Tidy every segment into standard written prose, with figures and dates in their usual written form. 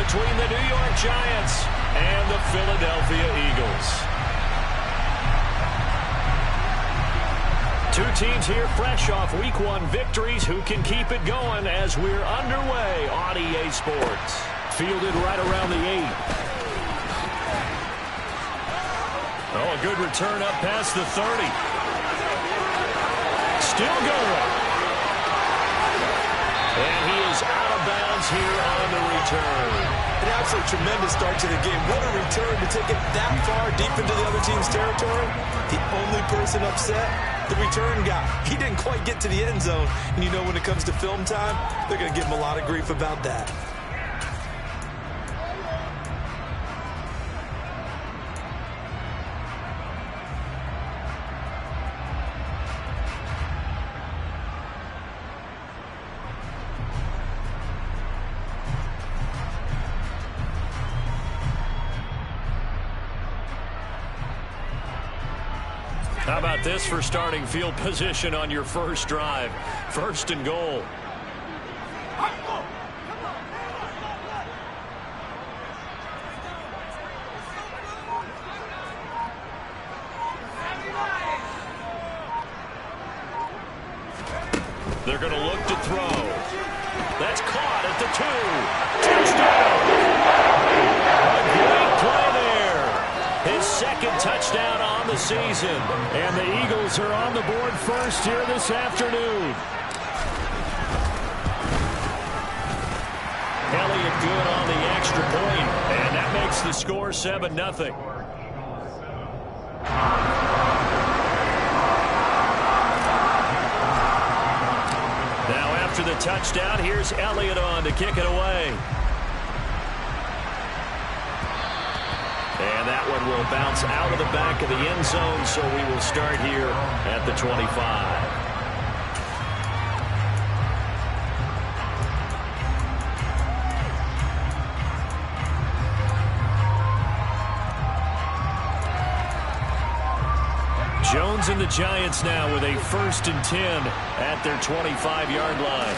between the New York Giants and the Philadelphia Eagles. Two teams here fresh off Week 1 victories. Who can keep it going as we're underway on EA Sports? Fielded right around the 8. Oh, a good return up past the 30. Still going. And he is out of bounds here on the return. An absolute tremendous start to the game. What a return to take it that far deep into the other team's territory. The only person upset, the return guy. He didn't quite get to the end zone. And you know when it comes to film time, they're going to give him a lot of grief about that. How about this for starting field position on your first drive? First and goal. They're going to look to throw. That's caught at the 2. Touchdown! A great play there. His second touchdown on the season. And the Eagles are on the board first here this afternoon. Elliott good on the extra point, and that makes the score 7-0. Now after the touchdown, here's Elliott on to kick it away. And that one will bounce out of the back of the end zone, so we will start here at the 25. Jones and the Giants now with a 1st and 10 at their 25-yard line.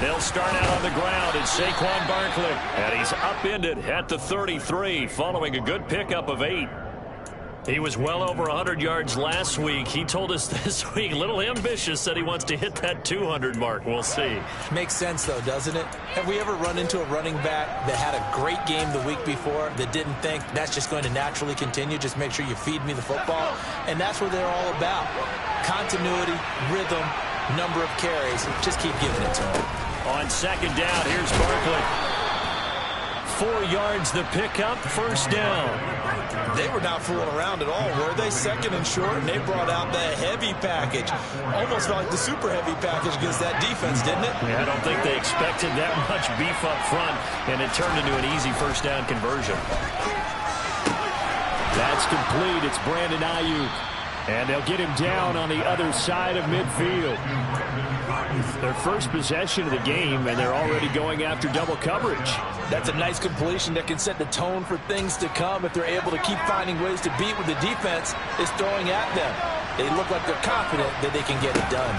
They'll start out on the ground. It's Saquon Barkley. And he's upended at the 33 following a good pickup of 8. He was well over 100 yards last week. He told us this week, a little ambitious, said he wants to hit that 200 mark. We'll see. Makes sense, though, doesn't it? Have we ever run into a running back that had a great game the week before that didn't think that's just going to naturally continue? Just make sure you feed me the football. And that's what they're all about. Continuity, rhythm, number of carries. Just keep giving it to him. On second down, here's Barkley. 4 yards the pickup, first down. They were not fooling around at all, were they? Second and short, and they brought out the heavy package. Almost felt like the super heavy package against that defense, didn't it? Yeah, I don't think they expected that much beef up front, and it turned into an easy first down conversion. That's complete. It's Brandon Ayuk. And they'll get him down on the other side of midfield. Their first possession of the game, and they're already going after double coverage. That's a nice completion that can set the tone for things to come if they're able to keep finding ways to beat what the defense is throwing at them. They look like they're confident that they can get it done.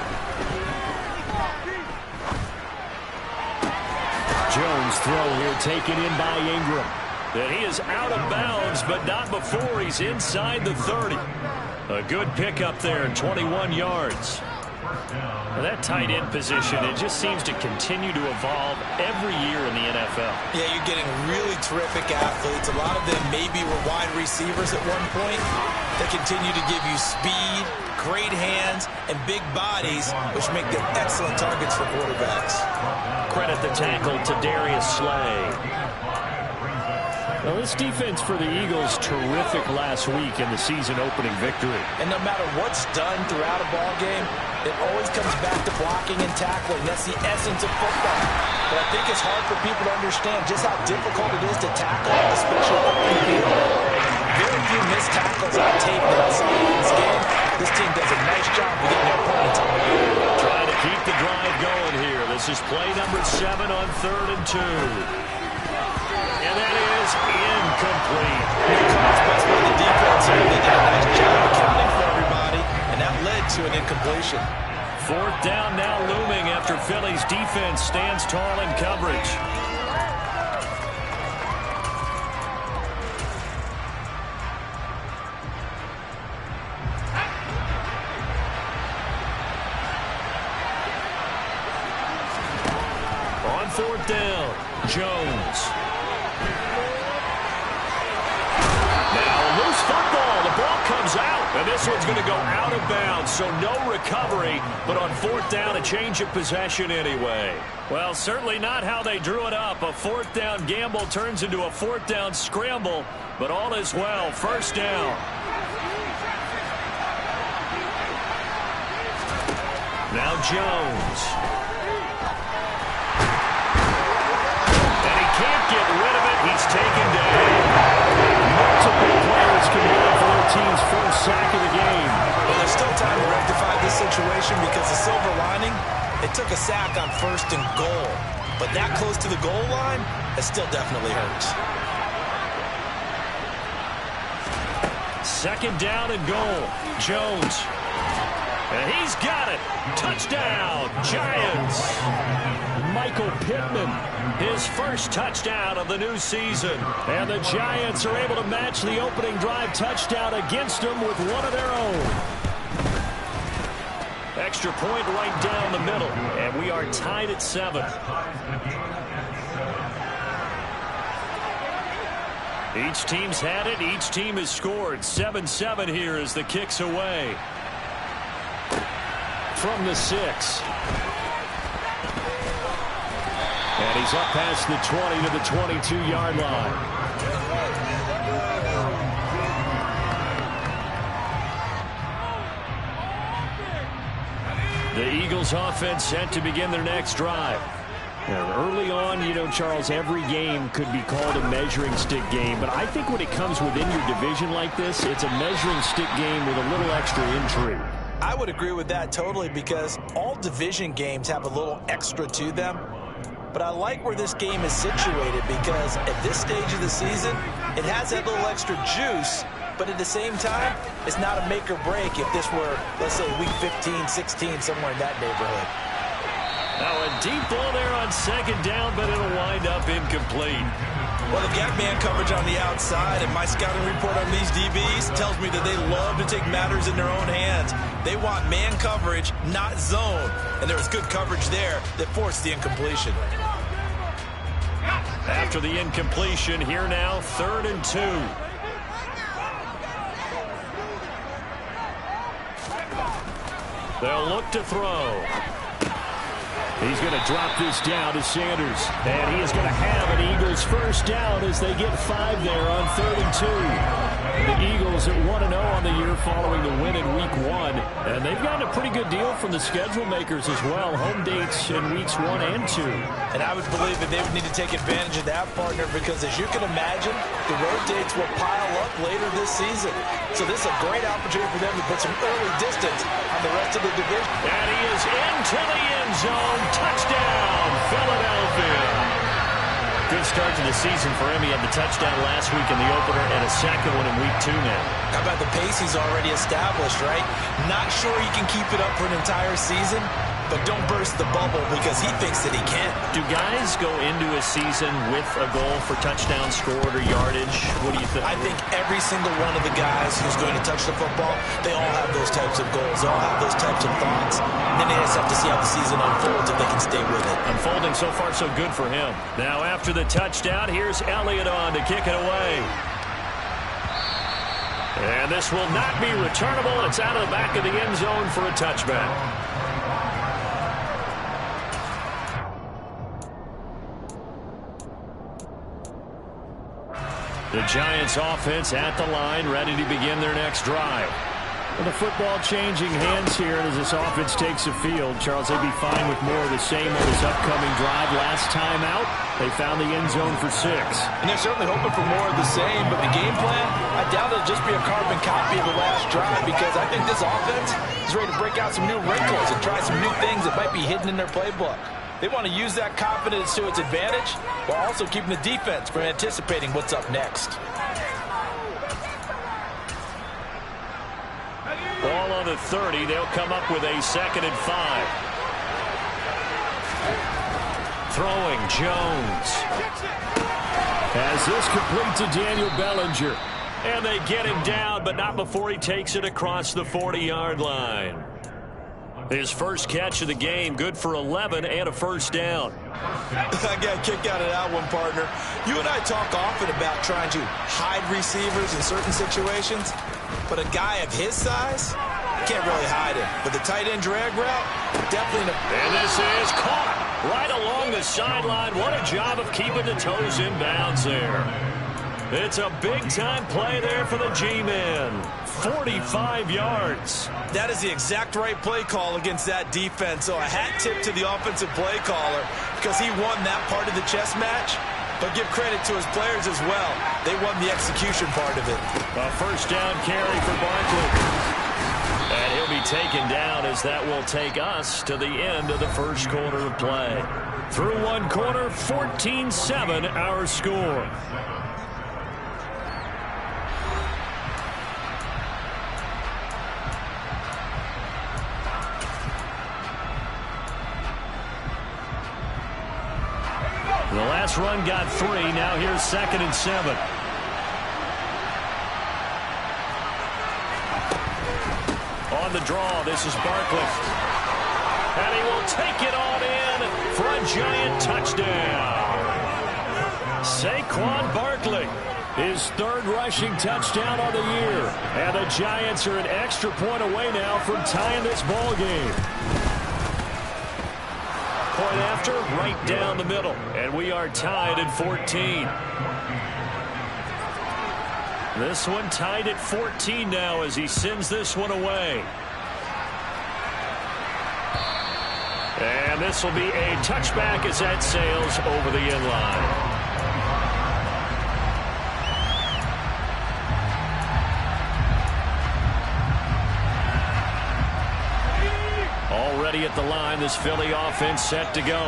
Jones throw here taken in by Ingram. And he is out of bounds, but not before he's inside the 30. A good pickup there, 21 yards. Well, that tight end position, it just seems to continue to evolve every year in the NFL. Yeah, you're getting really terrific athletes. A lot of them maybe were wide receivers at one point. They continue to give you speed, great hands, and big bodies, which make them excellent targets for quarterbacks. Credit the tackle to Darius Slay. Well, this defense for the Eagles, terrific last week in the season-opening victory. And no matter what's done throughout a ball game, it always comes back to blocking and tackling. That's the essence of football. But I think it's hard for people to understand just how difficult it is to tackle, especially open field. Very few missed tackles on tape that I saw in this game. This team does a nice job of getting their opponents on the field. Trying to keep the drive going here. This is play number 7 on 3rd and 2. And that is incomplete. No calls pressed by the defense here. They did a nice job accounting for everybody, and that led to an incompletion. 4th down now looming after Philly's defense stands tall in coverage. 4th down. Jones. Now a loose football. The ball comes out. And this one's going to go out of bounds, so no recovery. But on 4th down, a change of possession anyway. Well, certainly not how they drew it up. A 4th down gamble turns into a 4th down scramble. But all is well. 1st down. Now Jones. And he can't get rid of it. He's taken down. Multiple players combined for their team's first sack of the game. Well, there's still time to rectify this situation because the silver lining, it took a sack on 1st and goal. But that close to the goal line, it still definitely hurts. 2nd down and goal. Jones. And he's got it. Touchdown, Giants. Michael Pittman, his first touchdown of the new season. And the Giants are able to match the opening drive touchdown against them with one of their own. Extra point right down the middle. And we are tied at 7. Each team's had it. Each team has scored. 7-7 here as the kick's away. From the 6. And he's up past the 20 to the 22-yard line. The Eagles offense set to begin their next drive. Now, early on, you know, Charles, every game could be called a measuring stick game. But I think when it comes within your division like this, it's a measuring stick game with a little extra intrigue. I would agree with that totally because all division games have a little extra to them. But I like where this game is situated because at this stage of the season, it has that little extra juice. But at the same time, it's not a make or break if this were, let's say, week 15, 16, somewhere in that neighborhood. Now a deep ball there on 2nd down, but it'll wind up incomplete. Well, they've got man coverage on the outside, and my scouting report on these DBs tells me that they love to take matters in their own hands. They want man coverage, not zone. And there was good coverage there that forced the incompletion. After the incompletion, here now, 3rd and 2. They'll look to throw. He's going to drop this down to Sanders. And he is going to have an Eagles first down as they get 5 there on 3rd and 2. The Eagles at 1-0 on the year following the win in Week 1. And they've gotten a pretty good deal from the schedule makers as well. Home dates in Weeks 1 and 2. And I would believe that they would need to take advantage of that, partner, because as you can imagine, the road dates will pile up later this season. So this is a great opportunity for them to put some early distance on the rest of the division. And he is into the end zone. Touchdown, Philadelphia. Good start to the season for him. He had the touchdown last week in the opener and a second one in Week 2 now. How about the pace he's already established, right? Not sure he can keep it up for an entire season, but don't burst the bubble because he thinks that he can. Do guys go into a season with a goal for touchdown scored or yardage? What do you think? I think every single one of the guys who's going to touch the football, they all have those types of goals. They all have those types of thoughts. And then they just have to see how the season unfolds if they can stay with it. Unfolding so far so good for him. Now after the touchdown, here's Elliott on to kick it away. And this will not be returnable. It's out of the back of the end zone for a touchback. The Giants offense at the line, ready to begin their next drive. With the football changing hands here as this offense takes the field, Charles, they'd be fine with more of the same on this upcoming drive. Last time out, they found the end zone for 6. And they're certainly hoping for more of the same, but the game plan, I doubt it'll just be a carbon copy of the last drive because I think this offense is ready to break out some new wrinkles and try some new things that might be hidden in their playbook. They want to use that confidence to its advantage while also keeping the defense from anticipating what's up next. Ball on the 30. They'll come up with a 2nd and 5. Throwing Jones. As this complete to Daniel Bellinger. And they get him down, but not before he takes it across the 40-yard line. His first catch of the game, good for 11 and a first down. I got a kick out of that one, partner. You and I talk often about trying to hide receivers in certain situations, but a guy of his size can't really hide him. But the tight end drag route, definitely. And this is caught right along the sideline. What a job of keeping the toes in bounds there. It's a big-time play there for the G-men. 45 yards. That is the exact right play call against that defense. So a hat tip to the offensive play caller because he won that part of the chess match. But give credit to his players as well. They won the execution part of it. A first down carry for Barkley. And he'll be taken down as that will take us to the end of the first quarter of play. Through one quarter, 14-7 our score. The last run got 3. Now here's 2nd and 7. On the draw, this is Barkley. And he will take it on in for a giant touchdown. Saquon Barkley, his 3rd rushing touchdown on the year. And the Giants are an extra point away now from tying this ball game. Point after, right down the middle. And we are tied at 14. This one tied at 14 now as he sends this one away. And this will be a touchback as that sails over the end line. Already at the line, this Philly offense set to go.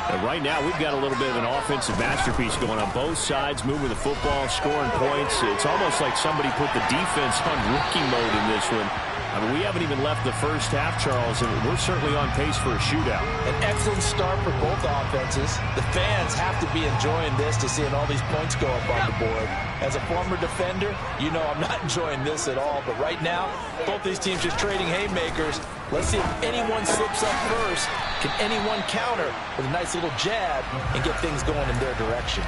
And right now, we've got a little bit of an offensive masterpiece going on both sides, moving the football, scoring points. It's almost like somebody put the defense on rookie mode in this one. I mean, we haven't even left the first half, Charles, and we're certainly on pace for a shootout. An excellent start for both offenses. The fans have to be enjoying this to seeing all these points go up on the board. As a former defender, you know I'm not enjoying this at all. But right now, both these teams just trading haymakers. Let's see if anyone slips up first. Can anyone counter with a nice little jab and get things going in their direction?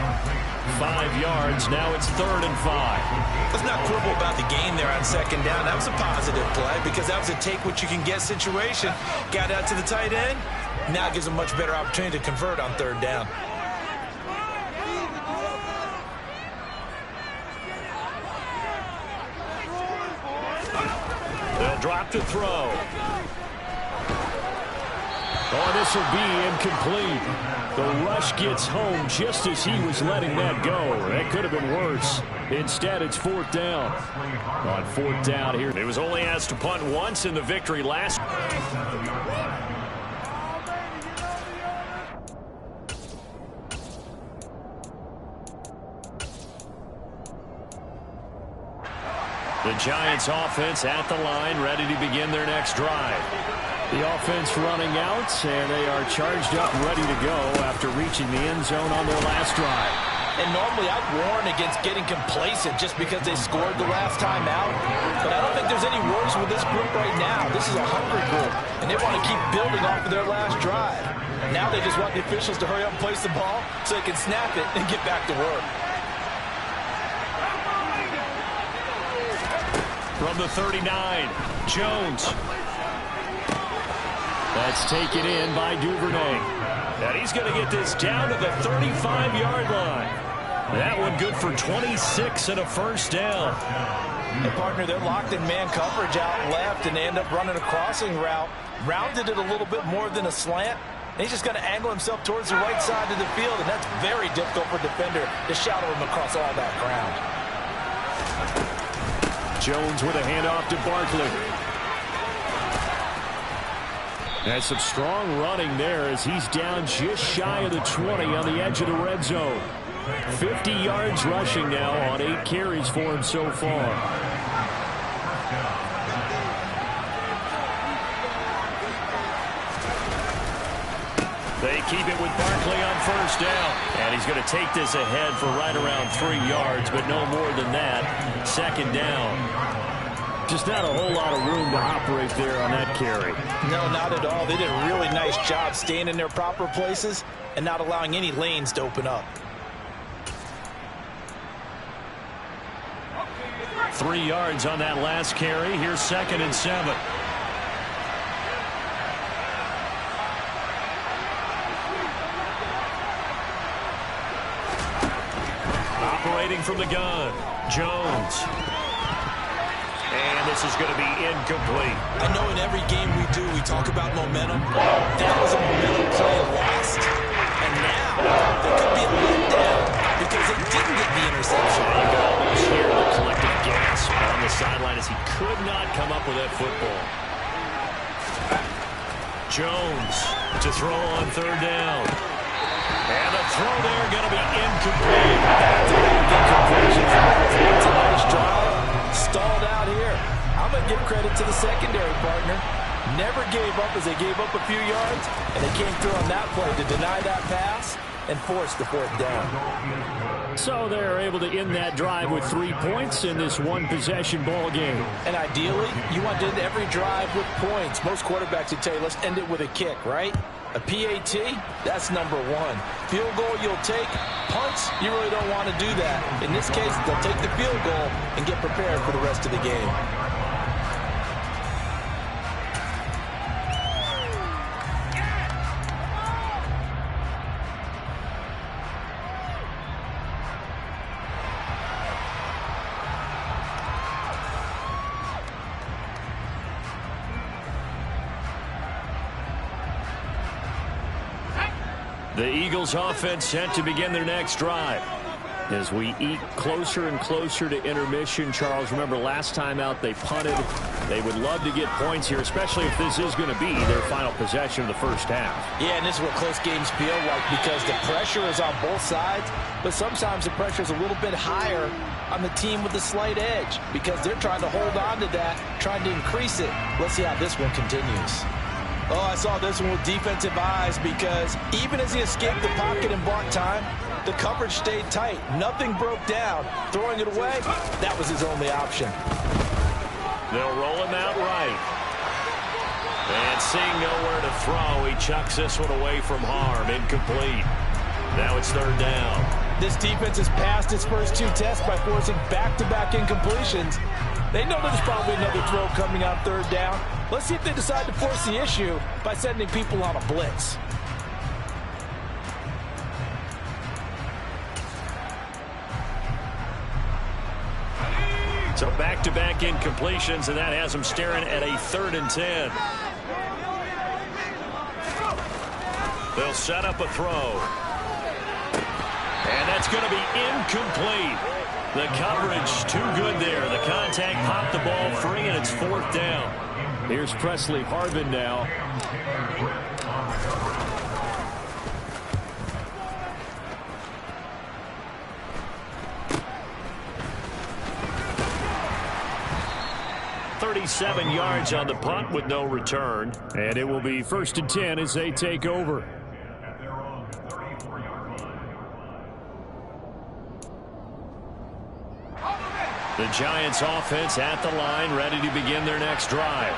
5 yards. Now it's 3rd and 5. Let's not quibble about the gain there on 2nd down. That was a positive play because that was a take-what-you-can-get situation. Got out to the tight end. Now it gives a much better opportunity to convert on 3rd down. They'll drop to throw. Oh, this will be incomplete. The rush gets home just as he was letting that go. That could have been worse. Instead, it's 4th down. On 4th down here, he was only asked to punt once in the victory last. The Giants offense at the line, ready to begin their next drive. The offense running out, and they are charged up, ready to go after reaching the end zone on their last drive. And normally I'd warn against getting complacent just because they scored the last time out. But I don't think there's any worries with this group right now. This is a hungry group, and they want to keep building off of their last drive. Now they just want the officials to hurry up and place the ball so they can snap it and get back to work. From the 39, Jones. That's taken in by Duvernay. And he's going to get this down to the 35-yard line. That one good for 26 and a first down. And, partner, they're locked in man coverage out left, and they end up running a crossing route. Rounded it a little bit more than a slant. And he's just going to angle himself towards the right side of the field, and that's very difficult for a defender to shadow him across all that ground. Jones with a handoff to Barkley. That's some strong running there as he's down just shy of the 20 on the edge of the red zone. 50 yards rushing now on 8 carries for him so far. They keep it with Barkley on first down. And he's going to take this ahead for right around 3 yards, but no more than that. 2nd down. Just not a whole lot of room to operate there on that carry. No, not at all. They did a really nice job staying in their proper places and not allowing any lanes to open up. 3 yards on that last carry. Here's 2nd and 7. Operating from the gun, Jones. And this is going to be incomplete. I know in every game we do, we talk about momentum. That was a momentum play lost. And now, there could be a letdown because they didn't get the interception. You can almost hear the collective gasp on the sideline as he could not come up with that football. Jones to throw on 3rd down. And the throw there going to be incomplete. It's a nice drive. Stalled out here. I'm going to give credit to the secondary partner. Never gave up as they gave up a few yards, and they came through on that play to deny that pass and force the 4th down. So they're able to end that drive with 3 points in this one-possession ball game. And ideally, you want to end every drive with points. Most quarterbacks would tell you, let's end it with a kick, right? A PAT, that's number 1. Field goal you'll take. Punts, you really don't want to do that. In this case, they'll take the field goal and get prepared for the rest of the game. The Eagles offense set to begin their next drive. As we eat closer and closer to intermission, Charles, remember last time out they punted. They would love to get points here, especially if this is going to be their final possession of the first half. Yeah, and this is what close games feel like because the pressure is on both sides, but sometimes the pressure is a little bit higher on the team with the slight edge because they're trying to hold on to that, trying to increase it. Let's see how this one continues. Oh, I saw this one with defensive eyes because even as he escaped the pocket and bought time, the coverage stayed tight. Nothing broke down. Throwing it away, that was his only option. They'll roll him out right. And seeing nowhere to throw, he chucks this one away from harm. Incomplete. Now it's 3rd down. This defense has passed its first 2 tests by forcing back-to-back incompletions. They know there's probably another throw coming on 3rd down. Let's see if they decide to force the issue by sending people on a blitz. So back-to-back incompletions, and that has them staring at a 3rd and 10. They'll set up a throw. And that's going to be incomplete. The coverage too good there. The contact popped the ball free, and it's 4th down. Here's Presley Harvin now. .37 yards on the punt with no return. And it will be 1st and 10 as they take over. The Giants offense at the line, ready to begin their next drive.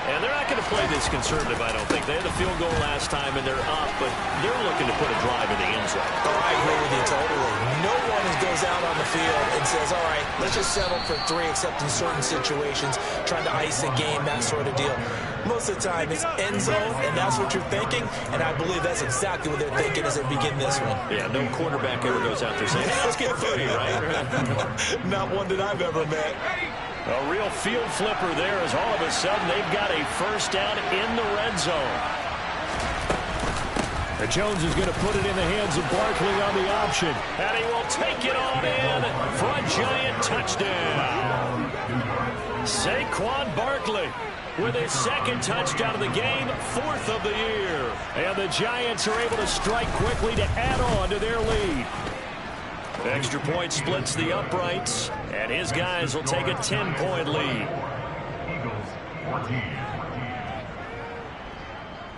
And they're not going to play this conservative, I don't think. They had the field goal last time, and they're up, but they're looking to put a drive in the end zone. Oh, I agree with you totally. No one goes out on the field and says, all right, let's just settle for 3, except in certain situations, trying to ice a game, that sort of deal. Most of the time, it's end zone, and that's what you're thinking, and I believe that's exactly what they're thinking as they begin this one. Yeah, no quarterback ever goes out there saying, hey, let's get 30, right? Not one that I've ever met. A real field flipper there as all of a sudden they've got a first down in the red zone. And Jones is going to put it in the hands of Barkley on the option. And he will take it on in for a Giant touchdown. Saquon Barkley with his 2nd touchdown of the game, 4th of the year. And the Giants are able to strike quickly to add on to their lead. Extra point splits the uprights, and his guys will take a 10-point lead.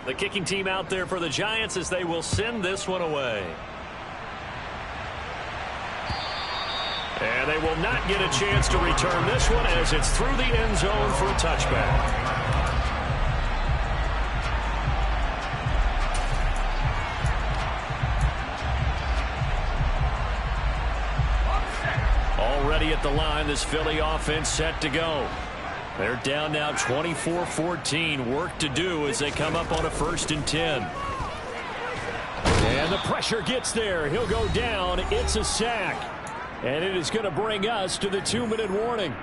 The kicking team out there for the Giants as they will send this one away. And they will not get a chance to return this one as it's through the end zone for a touchback. Already at the line, this Philly offense set to go. They're down now 24-14. Work to do as they come up on a 1st and 10. And the pressure gets there. He'll go down. It's a sack. And it is going to bring us to the 2-minute warning.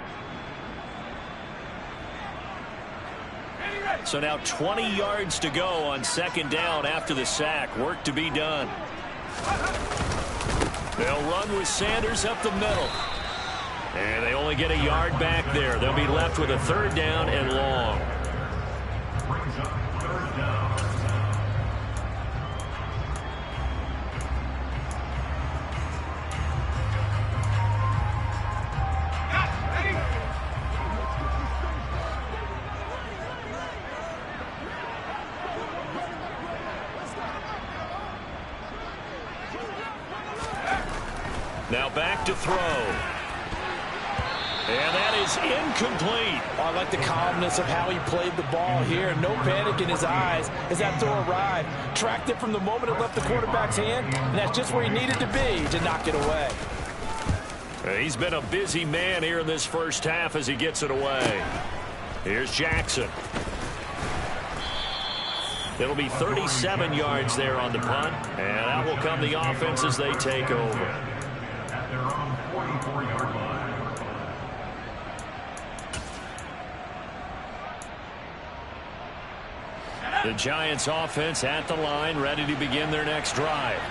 So now 20 yards to go on 2nd down after the sack. Work to be done. They'll run with Sanders up the middle. And they only get a yard back there. They'll be left with a 3rd down and long. Now back to throw. And that is incomplete. I like the calmness of how he played the ball here. No panic in his eyes as that throw arrived. Tracked it from the moment it left the quarterback's hand, and that's just where he needed to be to knock it away. He's been a busy man here in this first half as he gets it away. Here's Jackson. It'll be 37 yards there on the punt, and out will come the offense as they take over. At their own 44-yard line. The Giants offense at the line, ready to begin their next drive.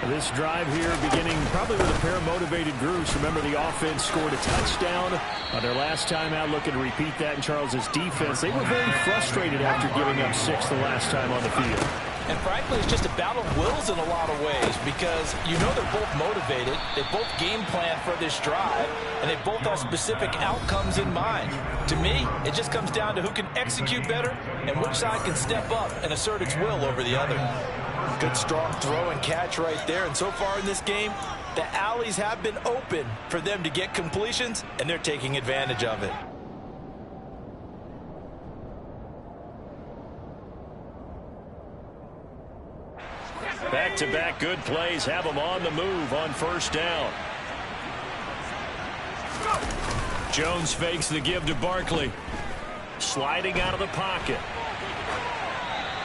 This drive here beginning probably with a pair of motivated groups. Remember, the offense scored a touchdown on their last time out, looking to repeat that in Charles's defense. They were very frustrated after giving up 6 the last time on the field. And frankly, it's just a battle of wills in a lot of ways because you know they're both motivated. They both game plan for this drive, and they both have specific outcomes in mind. To me, it just comes down to who can execute better and which side can step up and assert its will over the other. Good strong throw and catch right there. And so far in this game, the alleys have been open for them to get completions, and they're taking advantage of it. Back-to-back good plays have them on the move on 1st down. Jones fakes the give to Barkley. Sliding out of the pocket.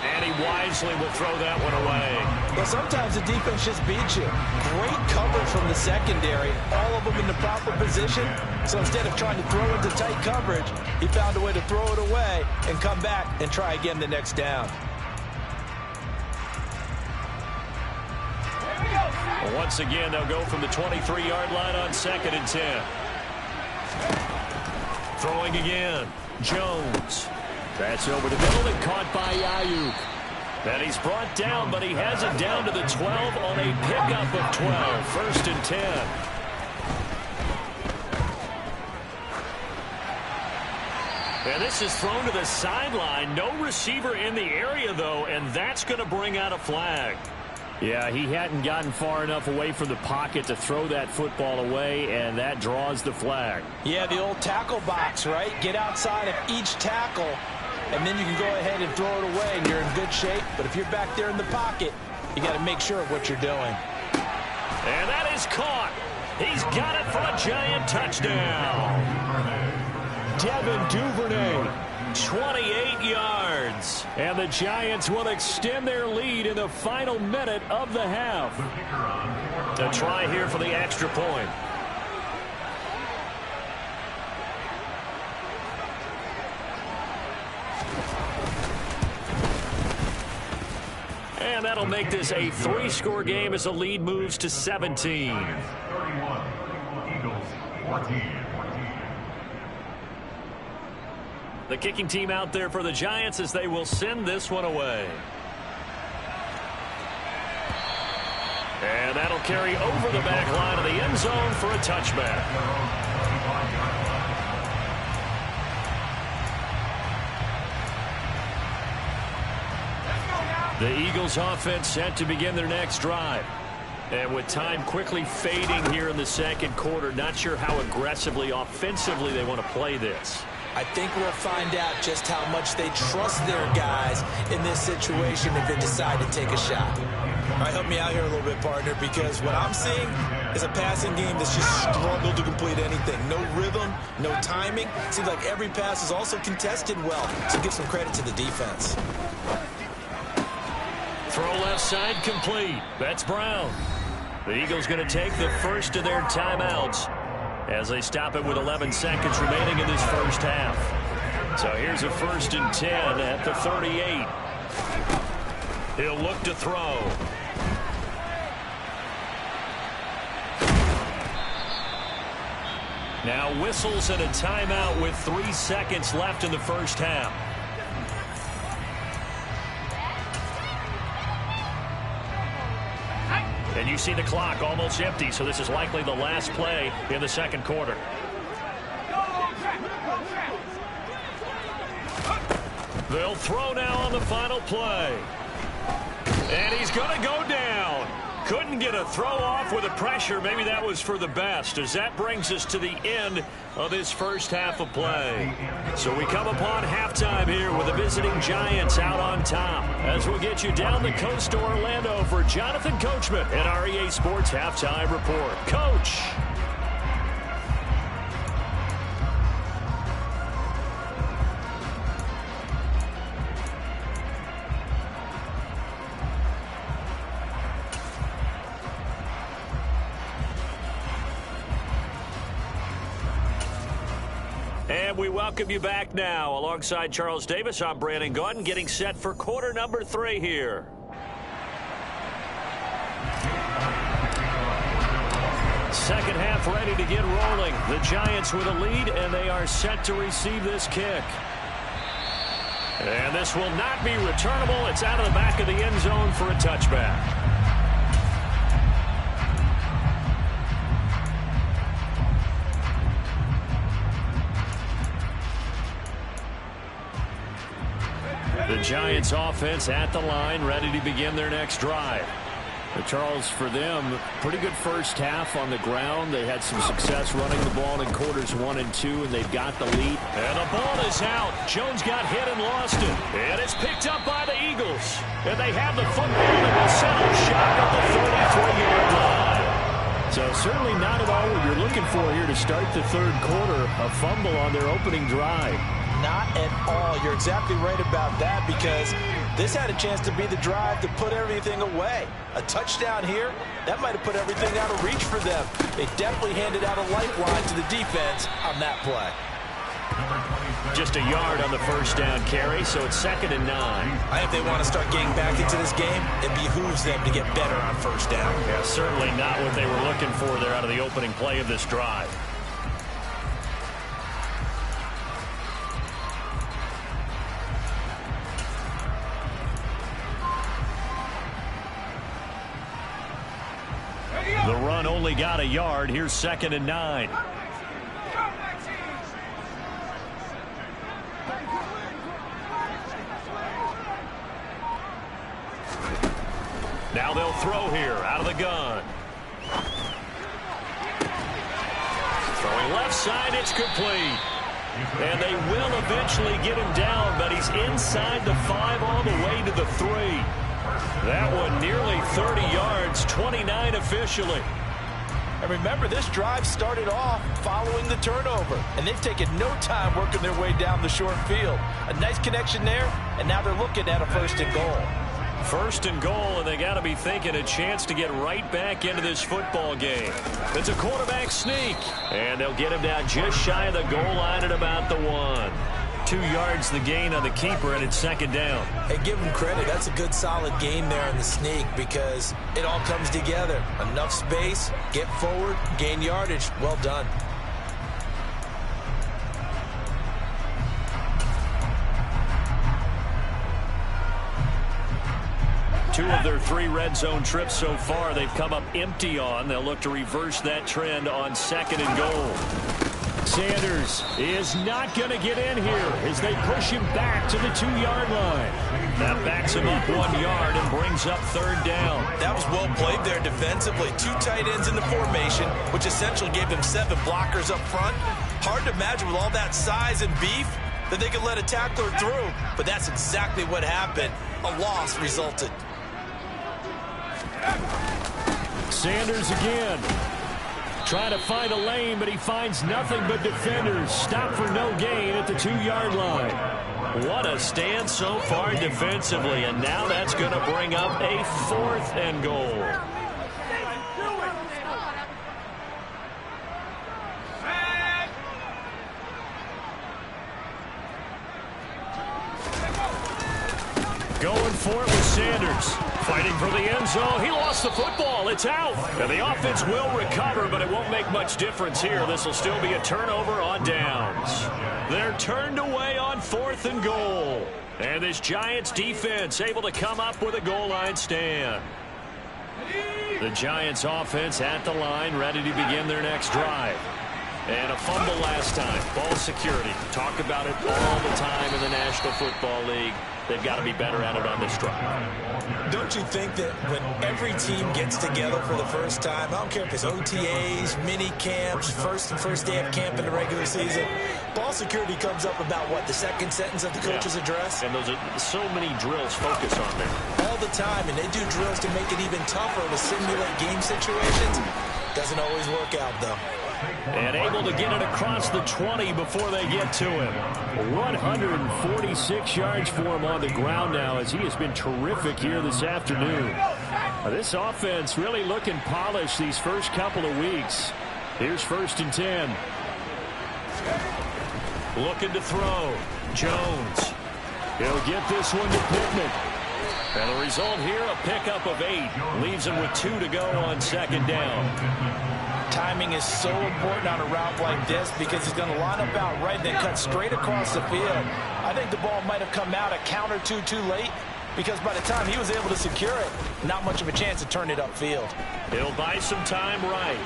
And he wisely will throw that one away. Well, sometimes the defense just beats you. Great coverage from the secondary. All of them in the proper position. So instead of trying to throw into tight coverage, he found a way to throw it away and come back and try again the next down. Well, once again, they'll go from the 23-yard line on 2nd and 10. Throwing again. Jones. That's over the middle and caught by Ayuk. And he's brought down, but he has it down to the 12 on a pickup of 12. 1st and 10. And this is thrown to the sideline. No receiver in the area, though, and that's going to bring out a flag. Yeah, he hadn't gotten far enough away from the pocket to throw that football away, and that draws the flag. Yeah, the old tackle box, right? Get outside of each tackle, and then you can go ahead and throw it away, and you're in good shape. But if you're back there in the pocket, you got to make sure of what you're doing. And that is caught. He's got it for a Giant touchdown. Devin Duvernay. 28 yards. And the Giants will extend their lead in the final minute of the half. A try here for the extra point. And that'll make this a 3-score game as the lead moves to 17. 31, Eagles, 14. The kicking team out there for the Giants as they will send this one away. And that'll carry over the back line of the end zone for a touchback. The Eagles offense set to begin their next drive. And with time quickly fading here in the second quarter, not sure how aggressively, offensively they want to play this. I think we'll find out just how much they trust their guys in this situation if they decide to take a shot. All right, help me out here a little bit, partner, because what I'm seeing is a passing game that's just struggled to complete anything. No rhythm, no timing. Seems like every pass is also contested well, so give some credit to the defense. Throw left side complete. That's Brown. The Eagles going to take the first of their timeouts as they stop it with 11 seconds remaining in this first half. So here's a 1st and 10 at the 38. He'll look to throw. Now whistles and a timeout with 3 seconds left in the first half. And you see the clock almost empty, so this is likely the last play in the second quarter. They'll throw now on the final play. And he's going to go down. Couldn't get a throw off with the pressure. Maybe that was for the best, as that brings us to the end of this first half of play. So we come upon halftime here with the visiting Giants out on top, as we'll get you down the coast to Orlando for Jonathan Coachman at our EA Sports Halftime Report. Coach. And we welcome you back now. Alongside Charles Davis, I'm Brandon Gaudin, getting set for quarter number 3 here. Second half ready to get rolling. The Giants with a lead, and they are set to receive this kick. And this will not be returnable. It's out of the back of the end zone for a touchback. The Giants offense at the line, ready to begin their next drive. Charles, for them, pretty good first half on the ground. They had some success running the ball in quarters 1 and 2, and they've got the lead. And the ball is out. Jones got hit and lost it. And it's picked up by the Eagles. And they have the football and will settle shot at the 33-yard line. So certainly not at all what you're looking for here to start the third quarter. A fumble on their opening drive. Not at all. You're exactly right about that, because this had a chance to be the drive to put everything away. A touchdown here, that might have put everything out of reach for them. They definitely handed out a lifeline to the defense on that play. Just a yard on the first down carry, so it's 2nd and 9. I think they want to start getting back into this game. It behooves them to get better on first down. Yeah, certainly not what they were looking for there out of the opening play of this drive. The run only got a yard. Here's 2nd and 9. Now they'll throw here out of the gun. Throwing left side, it's complete. And they will eventually get him down, but he's inside the 5 all the way to the 3. That one nearly 30 yards, 29 officially. And remember, this drive started off following the turnover, and they've taken no time working their way down the short field. A nice connection there, and now they're looking at a 1st and goal. 1st and goal, and they got to be thinking a chance to get right back into this football game. It's a quarterback sneak, and they'll get him down just shy of the goal line at about the 1. 2 yards the gain on the keeper, and it's 2nd down. Hey, give him credit. That's a good, solid gain there in the sneak, because it all comes together. Enough space, get forward, gain yardage. Well done. Two of their 3 red zone trips so far they've come up empty on. They'll look to reverse that trend on 2nd and goal. Sanders is not going to get in here as they push him back to the 2-yard line. That backs him up 1 yard and brings up third down. That was well played there defensively. 2 tight ends in the formation, which essentially gave them 7 blockers up front. Hard to imagine with all that size and beef that they could let a tackler through. But that's exactly what happened. A loss resulted. Sanders again. Trying to find a lane, but he finds nothing but defenders. Stop for no gain at the 2-yard line. What a stand so far defensively, and now that's going to bring up a 4th and goal. Going for it with Sanders. Fighting for the end zone. He lost the football. It's out. And the offense will recover, but it won't make much difference here. This will still be a turnover on downs. They're turned away on 4th and goal. And this Giants defense able to come up with a goal line stand. The Giants offense at the line, ready to begin their next drive. And a fumble last time. Ball security. Talk about it all the time in the National Football League. They've got to be better at it on this drive. Don't you think that when every team gets together for the first time, I don't care if it's OTAs, mini camps, first day of camp in the regular season, ball security comes up about what, the second sentence of the coach's address? And those are so many drills focus on there. All the time, and they do drills to make it even tougher to simulate game situations. Doesn't always work out, though. And able to get it across the 20 before they get to him. 146 yards for him on the ground now as he has been terrific here this afternoon. This offense really looking polished these first couple of weeks. Here's 1st and 10. Looking to throw. Jones. He'll get this one to Pittman. And the result here, a pickup of 8. Leaves him with 2 to go on 2nd down. Timing is so important on a route like this because he's going to line up out right and then cut straight across the field. I think the ball might have come out a count or two too late because by the time he was able to secure it, not much of a chance to turn it upfield. He'll buy some time right.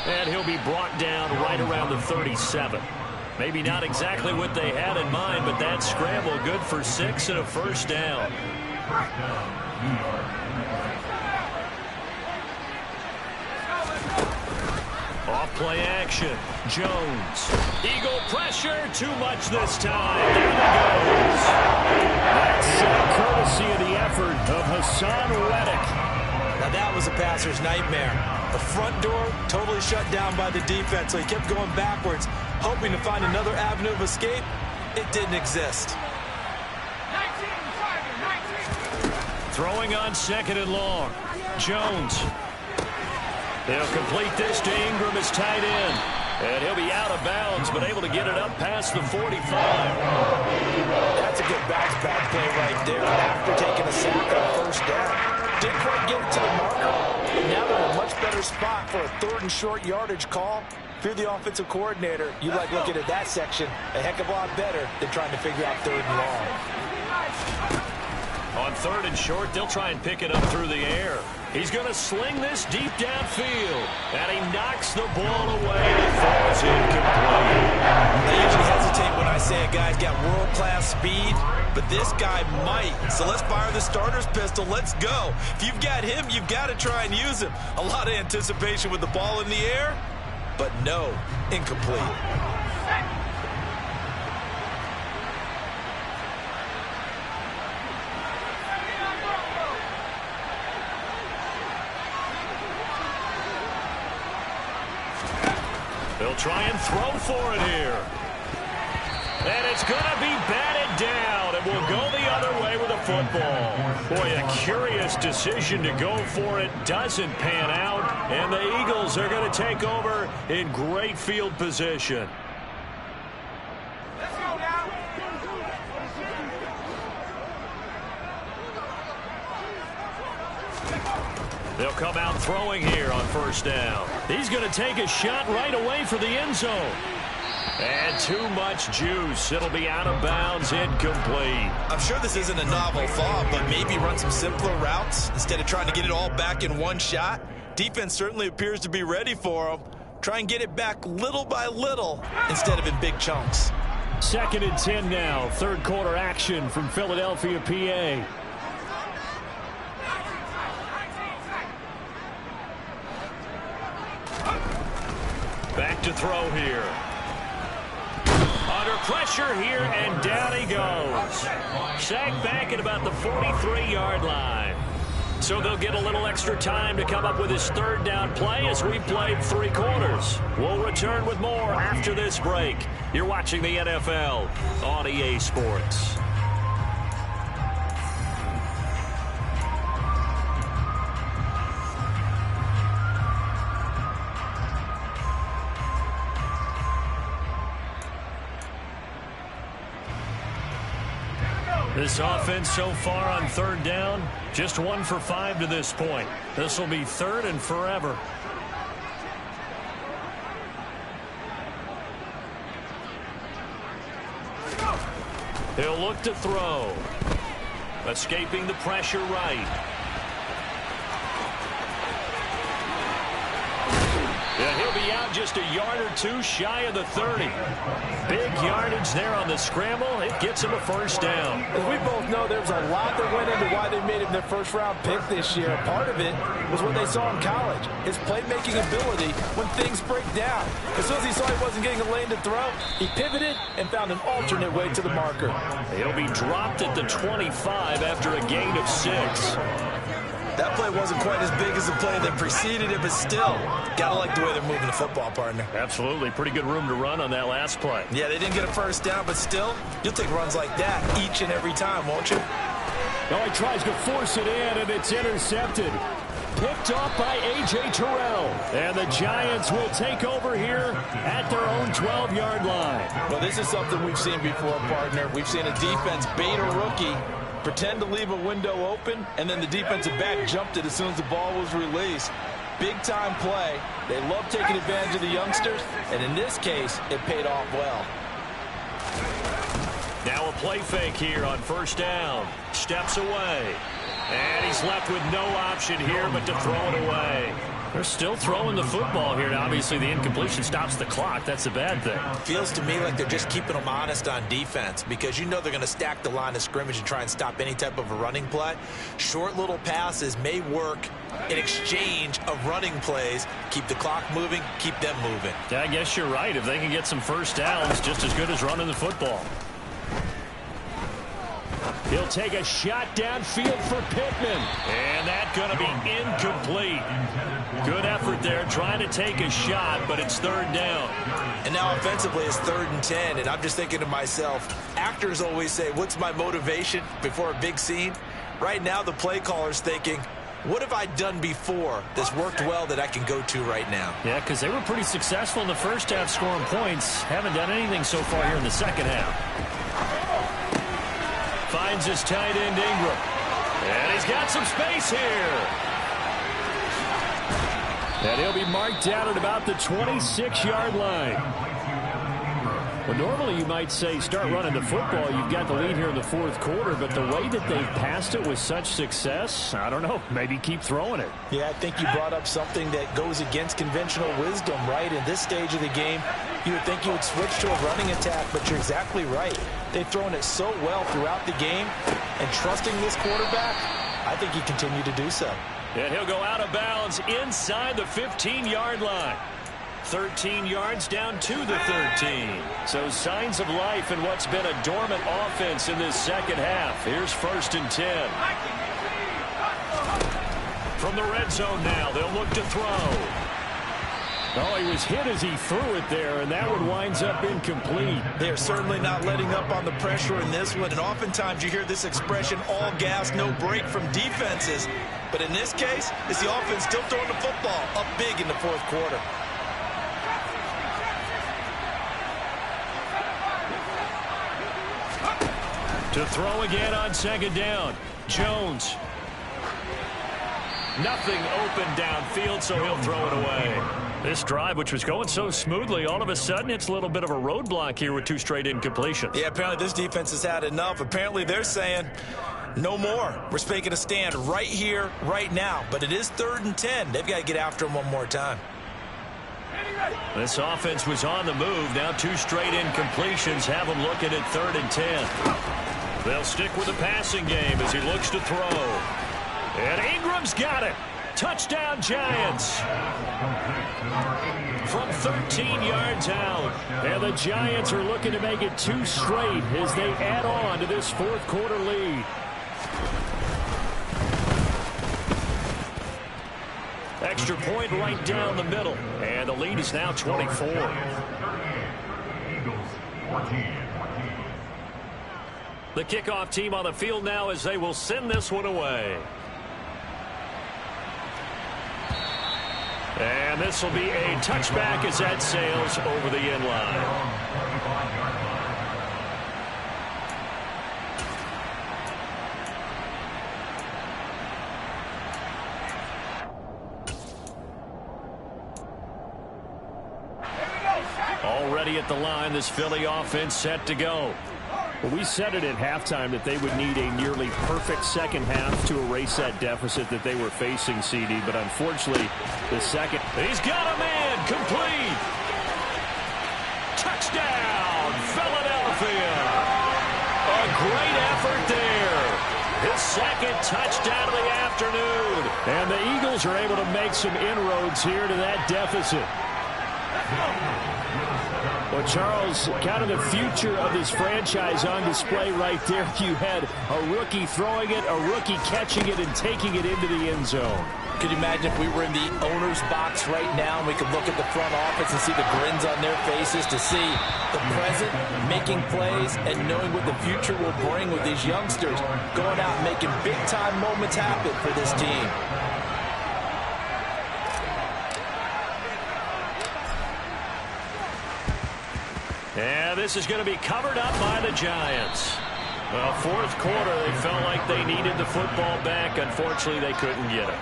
And he'll be brought down right around the 37. Maybe not exactly what they had in mind, but that scramble good for 6 and a 1st down. Off play action. Jones. Eagle pressure. Too much this time. Down he goes. That's courtesy of the effort of Hassan Reddick. Now that was a passer's nightmare. The front door totally shut down by the defense, so he kept going backwards, hoping to find another avenue of escape. It didn't exist. Throwing on 2nd and long. Jones. They'll complete this to Ingram as tight end. And he'll be out of bounds, but able to get it up past the 45. That's a good bounce back play right there after taking a sack on 1st down. Didn't quite get it to the marker. But now they're in a much better spot for a 3rd and short yardage call. If you're the offensive coordinator, you like looking at that section a heck of a lot better than trying to figure out 3rd and long. On 3rd and short, they'll try and pick it up through the air. He's going to sling this deep downfield. And he knocks the ball away. It falls incomplete. I usually hesitate when I say a guy's got world-class speed, but this guy might. So let's fire the starter's pistol. Let's go. If you've got him, you've got to try and use him. A lot of anticipation with the ball in the air, but no, incomplete. They'll try and throw for it here. And it's going to be batted down. It will go the other way with a football. Boy, a curious decision to go for it. Doesn't pan out. And the Eagles are going to take over in great field position. Let's go now. They'll come out throwing here on 1st down. He's going to take a shot right away for the end zone. And too much juice. It'll be out of bounds, incomplete. I'm sure this isn't a novel thought, but maybe run some simpler routes instead of trying to get it all back in one shot. Defense certainly appears to be ready for him. Try and get it back little by little instead of in big chunks. 2nd and 10 now. Third quarter action from Philadelphia, PA. Back to throw here. Under pressure here, and down he goes. Sacked back at about the 43-yard line. So they'll get a little extra time to come up with his third down play as we played 3 quarters. We'll return with more after this break. You're watching the NFL on EA Sports. This offense so far on third down, just 1 for 5 to this point. This will be third and forever. He'll look to throw. Escaping the pressure right. Yeah, he'll be out just a yard or 2 shy of the 30. Big yardage there on the scramble. It gets him a first down. As we both know, there's a lot that went into why they made him their first-round pick this year. Part of it was what they saw in college, his playmaking ability when things break down. As soon as he saw he wasn't getting a lane to throw, he pivoted and found an alternate way to the marker. He'll be dropped at the 25 after a gain of 6. That play wasn't quite as big as the play that preceded it, but still, gotta like the way they're moving the football, partner. Absolutely. Pretty good room to run on that last play. Yeah, they didn't get a first down, but still, you'll take runs like that each and every time, won't you? He tries to force it in, and it's intercepted. Picked off by A.J. Terrell. And the Giants will take over here at their own 12-yard line. Well, this is something we've seen before, partner. We've seen a defense bait a rookie, pretend to leave a window open, and then the defensive back jumped it as soon as the ball was released. Big-time play. They love taking advantage of the youngsters, and in this case, it paid off well. Now a play fake here on first down. Steps away. And he's left with no option here but to throw it away. They're still throwing the football here. Now, obviously, the incompletion stops the clock. That's a bad thing. Feels to me like they're just keeping them honest on defense because you know they're going to stack the line of scrimmage and try and stop any type of a running play. Short little passes may work in exchange of running plays. Keep the clock moving, keep them moving. Yeah, I guess you're right. If they can get some first downs, just as good as running the football. He'll take a shot downfield for Pittman. And that's going to be incomplete. Good effort there trying to take a shot, but it's third down. And now offensively it's 3rd and 10, and I'm just thinking to myself, actors always say, what's my motivation before a big scene? Right now the play caller's thinking, what have I done before that's worked well that I can go to right now? Yeah, because they were pretty successful in the first half scoring points. Haven't done anything so far here in the second half. Finds his tight end Ingram. And he's got some space here. And he'll be marked down at about the 26-yard line. Well, normally you might say start running the football. You've got the lead here in the 4th quarter, but the way that they've passed it with such success, I don't know, maybe keep throwing it. Yeah, I think you brought up something that goes against conventional wisdom, right? In this stage of the game, you would think you would switch to a running attack, but you're exactly right. They've thrown it so well throughout the game, and trusting this quarterback, I think he continued to do so. And he'll go out of bounds inside the 15-yard line. 13 yards down to the 13. So signs of life in what's been a dormant offense in this second half. Here's 1st and 10. From the red zone now, they'll look to throw. Oh, he was hit as he threw it there, and that one winds up incomplete. They're certainly not letting up on the pressure in this one, and oftentimes you hear this expression, all gas, no break from defenses. But in this case, it's the offense still throwing the football up big in the 4th quarter. To throw again on 2nd down. Jones. Nothing open downfield, so he'll throw it away. This drive, which was going so smoothly, all of a sudden it's a little bit of a roadblock here with 2 straight incompletions. Yeah, apparently this defense has had enough. Apparently they're saying, no more. We're making a stand right here, right now. But it is 3rd and 10. They've got to get after him one more time. This offense was on the move. Now 2 straight incompletions have them looking at 3rd and 10. They'll stick with the passing game as he looks to throw. And Ingram's got it. Touchdown, Giants. From 13 yards out. And the Giants are looking to make it 2 straight as they add on to this 4th quarter lead. Extra point right down the middle. And the lead is now 24. Eagles 14. The kickoff team on the field now as they will send this one away. And this will be a touchback as that sails over the end line. Already at the line, this Philly offense set to go. Well, we said it at halftime that they would need a nearly perfect second half to erase that deficit that they were facing, CD. But unfortunately, the second. He's got a man. Complete. Touchdown, Philadelphia. A great effort there. His 2nd touchdown of the afternoon. And the Eagles are able to make some inroads here to that deficit. Well, Charles, kind of the future of this franchise on display right there. You had a rookie throwing it, a rookie catching it, and taking it into the end zone. Could you imagine if we were in the owner's box right now and we could look at the front office and see the grins on their faces, to see the present making plays and knowing what the future will bring with these youngsters going out and making big-time moments happen for this team. And this is going to be covered up by the Giants. Well, 4th quarter, they felt like they needed the football back. Unfortunately, they couldn't get it.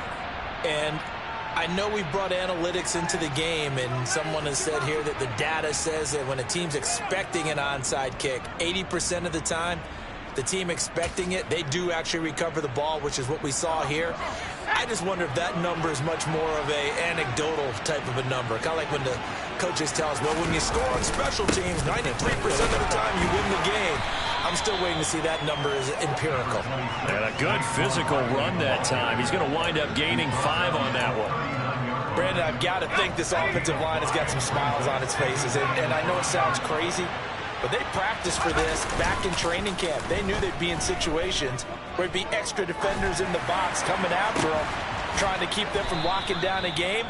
And I know we brought analytics into the game, and someone has said here that the data says that when a team's expecting an onside kick, 80% of the time, the team expecting it, they do actually recover the ball, which is what we saw here. I just wonder if that number is much more of a anecdotal type of a number. Kind of like when the coaches tell us, well, when you score on special teams, 93% of the time you win the game. I'm still waiting to see that number is empirical. And a good physical run that time. He's going to wind up gaining 5 on that one. Brandon, I've got to think this offensive line has got some smiles on its faces. And I know it sounds crazy, but they practiced for this back in training camp. They knew they'd be in situations where it'd be extra defenders in the box coming after them, trying to keep them from locking down a game.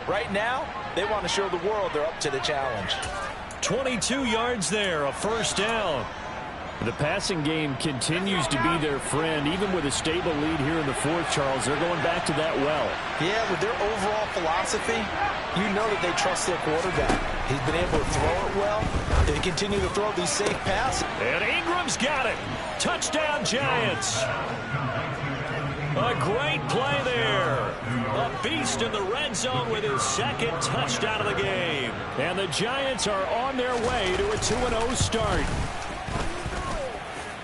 Right now, they want to show the world they're up to the challenge. 22 yards there, a 1st down. The passing game continues to be their friend. Even with a stable lead here in the 4th, Charles, they're going back to that well. Yeah, with their overall philosophy, you know that they trust their quarterback. He's been able to throw it well. They continue to throw these safe passes. And Ingram's got it. Touchdown, Giants. A great play there. A beast in the red zone with his 2nd touchdown of the game. And the Giants are on their way to a 2-0 start.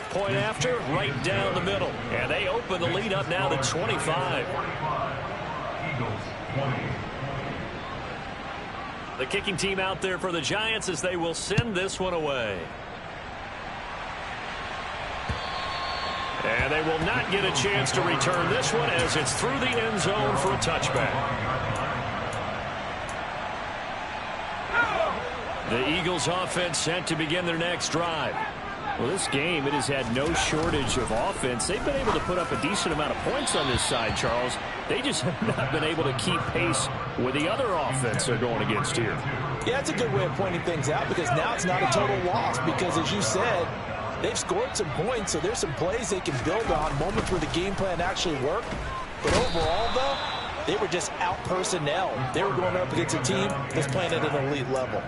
Point after, right down the middle. And they open the lead up now to 25. Eagles 20. The kicking team out there for the Giants as they will send this one away. And they will not get a chance to return this one as it's through the end zone for a touchback. The Eagles offense set to begin their next drive. Well, this game, it has had no shortage of offense. They've been able to put up a decent amount of points on this side, Charles. They just have not been able to keep pace with the other offense they're going against here. Yeah, that's a good way of pointing things out, because now it's not a total loss, because as you said, they've scored some points, so there's some plays they can build on, moments where the game plan actually worked. But overall, though, they were just out-personnel. They were going up against a team that's playing at an elite level.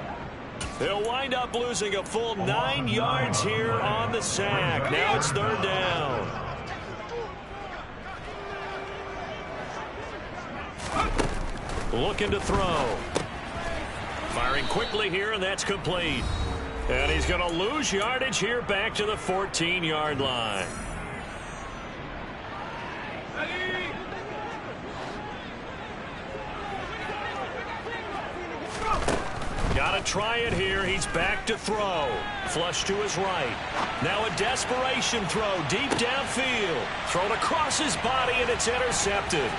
They'll wind up losing a full 9 yards here on the sack. Now it's 3rd down. Looking to throw. Firing quickly here, and that's complete. And he's going to lose yardage here back to the 14-yard line. Got to try it here. He's back to throw. Flush to his right. Now a desperation throw deep downfield. Thrown across his body, and it's intercepted.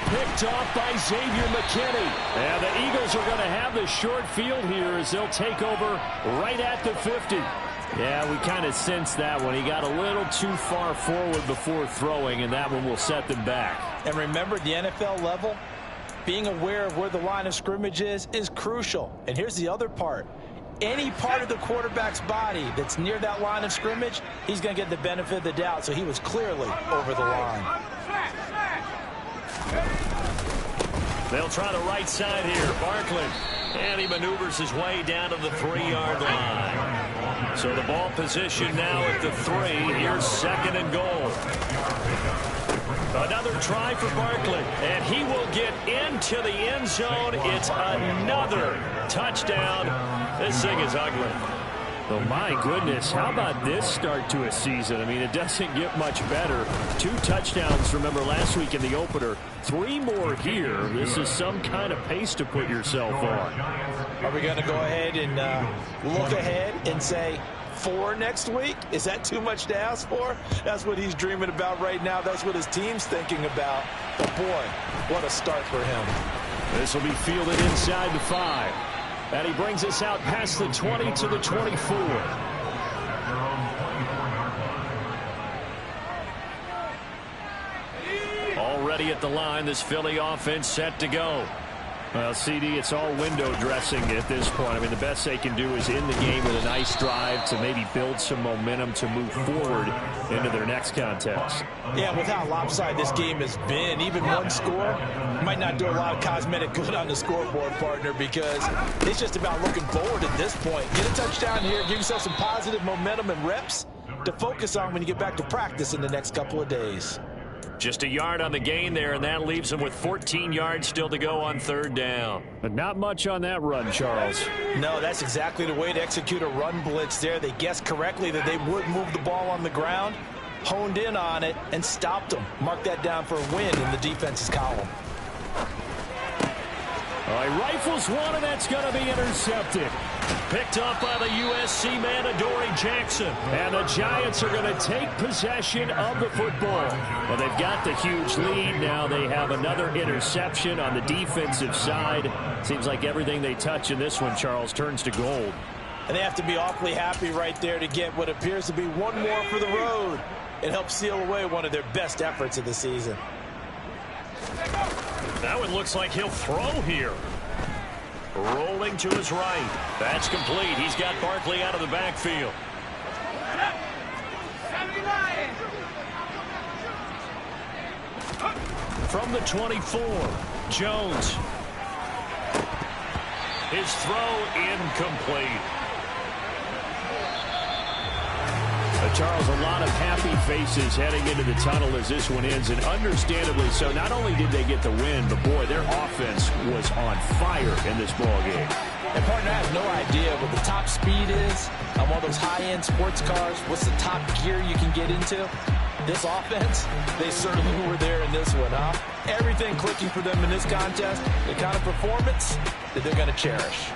Picked off by Xavier McKinney. And the Eagles are going to have the short field here as they'll take over right at the 50. Yeah, we kind of sensed that one. He got a little too far forward before throwing, and that one will set them back. And remember, the NFL level, being aware of where the line of scrimmage is crucial. And here's the other part. Any part of the quarterback's body that's near that line of scrimmage, he's going to get the benefit of the doubt. So he was clearly over the line. They'll try the right side here. Barkley. And he maneuvers his way down to the 3-yard line. So the ball position now at the 3. Here's 2nd and goal. Another try for Barkley. And he will get into the end zone. It's another touchdown. This thing is ugly. Oh, my goodness. How about this start to a season? I mean, it doesn't get much better. 2 touchdowns, remember, last week in the opener. 3 more here. This is some kind of pace to put yourself on. Are we going to go ahead and look ahead and say 4 next week? Is that too much to ask for? That's what he's dreaming about right now. That's what his team's thinking about. But, boy, what a start for him. This will be fielded inside the 5. And he brings us out past the 20 to the 24. Already at the line, this Philly offense set to go. Well, CD, it's all window dressing at this point. I mean, the best they can do is end the game with a nice drive to maybe build some momentum to move forward into their next contest. Yeah, with how lopsided this game has been, even one score might not do a lot of cosmetic good on the scoreboard, partner, because it's just about looking forward at this point. Get a touchdown here, give yourself some positive momentum and reps to focus on when you get back to practice in the next couple of days. Just a yard on the gain there, and that leaves him with 14 yards still to go on 3rd down. But not much on that run, Charles. No, that's exactly the way to execute a run blitz there. They guessed correctly that they would move the ball on the ground, honed in on it, and stopped them. Mark that down for a win in the defense's column. All right, rifles one, and that's going to be intercepted. Picked up by the USC man, Adoree Jackson. And the Giants are going to take possession of the football. Well, they've got the huge lead. Now they have another interception on the defensive side. Seems like everything they touch in this one, Charles, turns to gold. And they have to be awfully happy right there to get what appears to be one more for the road. It helps seal away one of their best efforts of the season. That one looks like he'll throw here. Rolling to his right. That's complete. He's got Barkley out of the backfield. From the 24, Jones. His throw incomplete. Charles, a lot of happy faces heading into the tunnel as this one ends, and understandably so. Not only did they get the win, but, boy, their offense was on fire in this ballgame. And, partner, I have no idea what the top speed is on one of those high-end sports cars. What's the top gear you can get into? This offense, they certainly were there in this one, huh? Everything clicking for them in this contest, the kind of performance that they're going to cherish.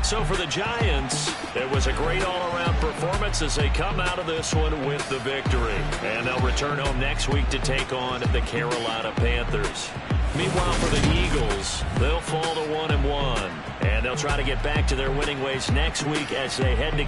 So for the Giants, it was a great all-around performance as they come out of this one with the victory. And they'll return home next week to take on the Carolina Panthers. Meanwhile, for the Eagles, they'll fall to 1-1. And they'll try to get back to their winning ways next week as they head to